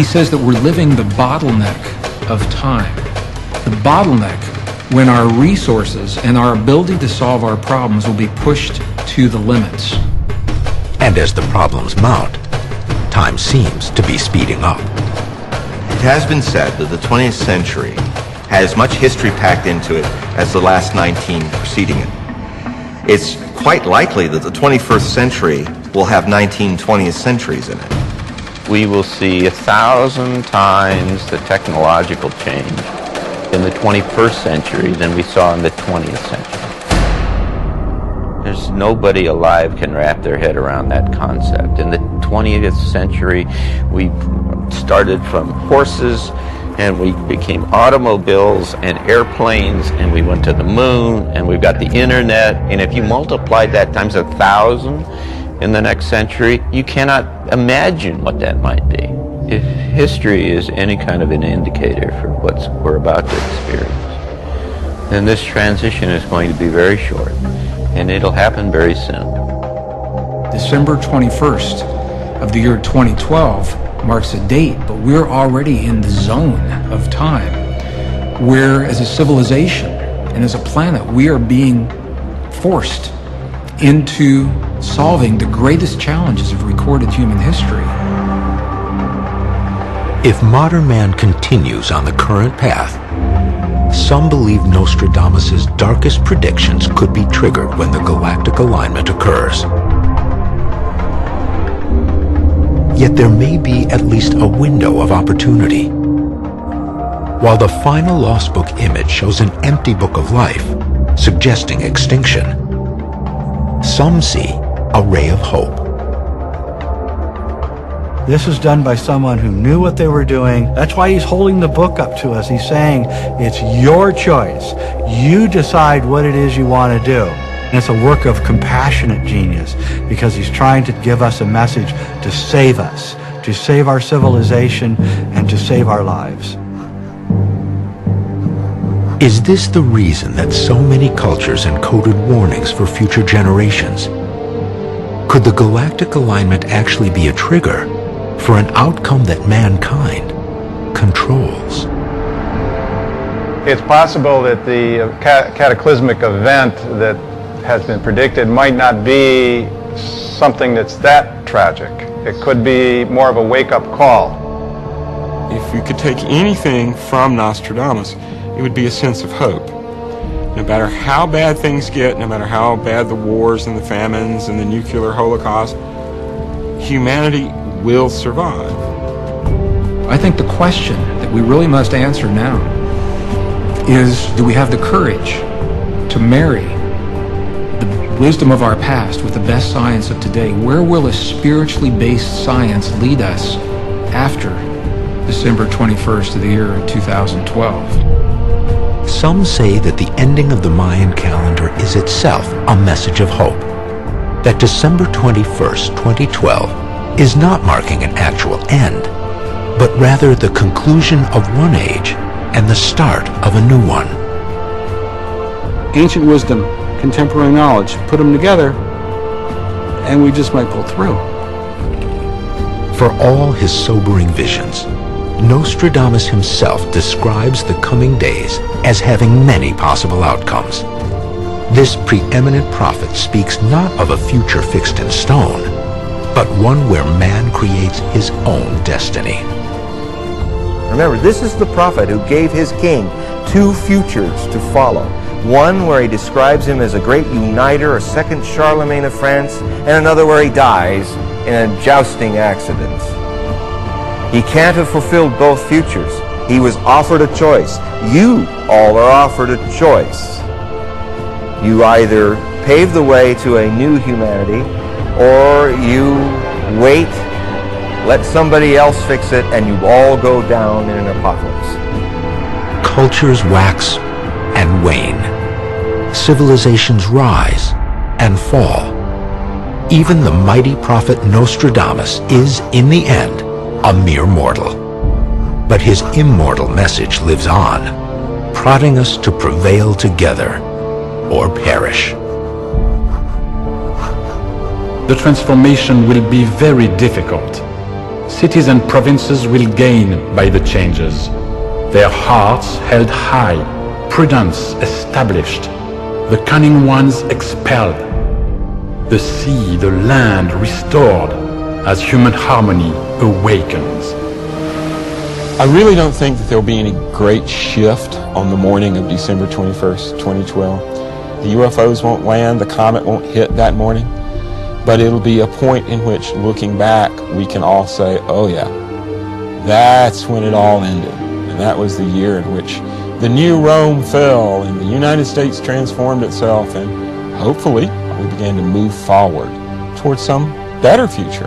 He says that we're living the bottleneck of time. The bottleneck when our resources and our ability to solve our problems will be pushed to the limits. And as the problems mount, time seems to be speeding up. It has been said that the 20th century had as much history packed into it as the last 19 preceding it. It's quite likely that the 21st century will have 19 20th centuries in it. We will see 1,000 times the technological change in the 21st century than we saw in the 20th century. There's nobody alive can wrap their head around that concept. In the 20th century, we started from horses, and we became automobiles and airplanes, and we went to the moon, and we've got the internet. And if you multiplied that times 1,000 in the next century, you cannot imagine what that might be. If history is any kind of an indicator for what we're about to experience, then this transition is going to be very short, and it'll happen very soon. December 21st of the year 2012 marks a date, but we're already in the zone of time where, as a civilization and as a planet, we are being forced into solving the greatest challenges of recorded human history. If modern man continues on the current path, some believe Nostradamus' darkest predictions could be triggered when the galactic alignment occurs. Yet there may be at least a window of opportunity. While the final Lost Book image shows an empty book of life, suggesting extinction, some see a ray of hope. This is done by someone who knew what they were doing. That's why he's holding the book up to us. He's saying, it's your choice. You decide what it is you want to do. And it's a work of compassionate genius, because he's trying to give us a message to save us, to save our civilization, and to save our lives. Is this the reason that so many cultures encoded warnings for future generations? Could the galactic alignment actually be a trigger for an outcome that mankind controls? It's possible that the cataclysmic event that has been predicted might not be something that's that tragic. It could be more of a wake-up call. If you could take anything from Nostradamus, it would be a sense of hope. No matter how bad things get, no matter how bad the wars and the famines and the nuclear holocaust, humanity will survive. I think the question that we really must answer now is, do we have the courage to marry the wisdom of our past with the best science of today? Where will a spiritually based science lead us after December 21st of the year 2012? Some say that the ending of the Mayan calendar is itself a message of hope. That December 21st, 2012 is not marking an actual end, but rather the conclusion of one age and the start of a new one. Ancient wisdom, contemporary knowledge, put them together, and we just might pull through. For all his sobering visions, Nostradamus himself describes the coming days as having many possible outcomes. This preeminent prophet speaks not of a future fixed in stone, but one where man creates his own destiny. Remember, this is the prophet who gave his king two futures to follow. One where he describes him as a great uniter, a second Charlemagne of France, and another where he dies in a jousting accident. He can't have fulfilled both futures. He was offered a choice. You all are offered a choice. You either pave the way to a new humanity, or you wait, let somebody else fix it, and you all go down in an apocalypse. Cultures wax and wane. Civilizations rise and fall. Even the mighty prophet Nostradamus is, in the end, a mere mortal. But his immortal message lives on, prodding us to prevail together or perish. The transformation will be very difficult. cities and provinces will gain by the changes. Their hearts held high, prudence established, the cunning ones expelled, the sea, the land restored, as human harmony awakens. I really don't think that there will be any great shift on the morning of December 21st, 2012. The UFOs won't land, the comet won't hit that morning, but it'll be a point in which, looking back, we can all say, oh yeah, that's when it all ended. And that was the year in which the new Rome fell and the United States transformed itself, and hopefully we began to move forward towards some better future.